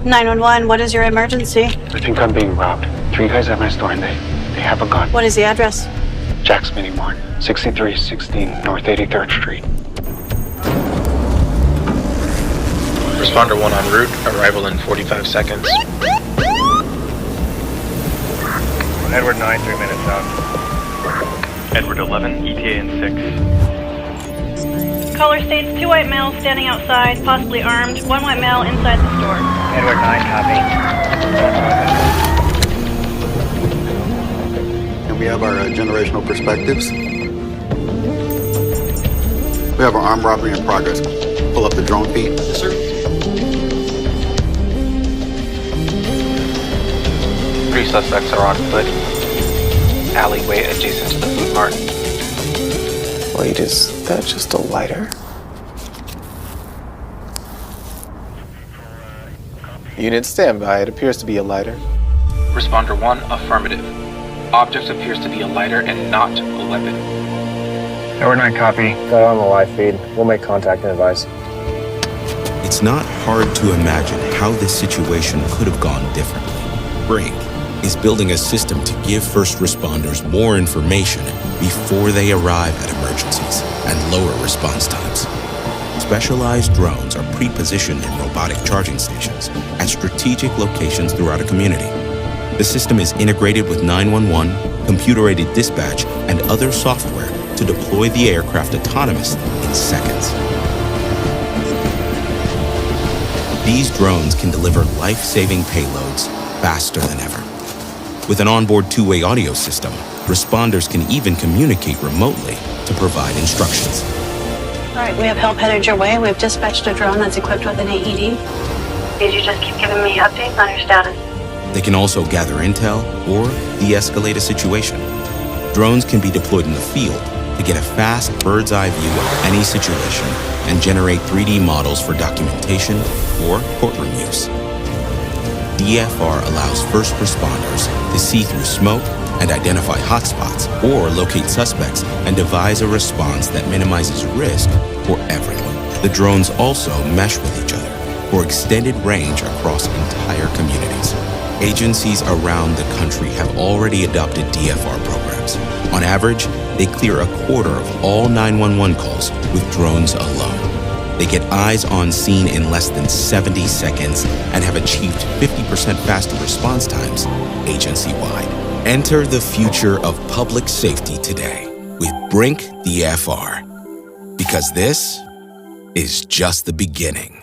911, what is your emergency? I think I'm being robbed. 3 guys at my store and they have a gun. What is the address? Jack's Mini Mart, 6316 North 83rd Street. Responder 1 en route, arrival in 45 seconds. Edward 9, 3 minutes out. Edward 11, ETA in 6. Caller states 2 white males standing outside, possibly armed, 1 white male inside the store. Edward 9, copy. And we have our generational perspectives. We have our armed robbery in progress. Pull up the drone feed. Yes, sir. 3 suspects are on foot. Alleyway adjacent to the food mart. Wait, is that just a lighter? Unit standby, it appears to be a lighter. Responder 1, affirmative. Object appears to be a lighter and not a weapon. Edward 9, copy. Got it on the live feed. We'll make contact and advise. It's not hard to imagine how this situation could have gone differently. Brink is building a system to give first responders more information before they arrive at emergencies and lower response times. Specialized drones are pre-positioned in robotic charging stations at strategic locations throughout a community. The system is integrated with 911, computer-aided dispatch, and other software to deploy the aircraft autonomously in seconds. These drones can deliver life-saving payloads faster than ever. With an onboard two-way audio system, responders can even communicate remotely to provide instructions. All right, we have help headed your way. We've dispatched a drone that's equipped with an AED. Could you just keep giving me updates on your status? They can also gather intel or de-escalate a situation. Drones can be deployed in the field to get a fast bird's-eye view of any situation and generate 3D models for documentation or courtroom use. DFR allows first responders to see through smoke and identify hotspots or locate suspects and devise a response that minimizes risk for everyone. The drones also mesh with each other for extended range across entire communities. Agencies around the country have already adopted DFR programs. On average, they clear a quarter of all 911 calls with drones alone. They get eyes on scene in less than 70 seconds and have achieved 50% faster response times agency-wide. Enter the future of public safety today with Brink DFR, because this is just the beginning.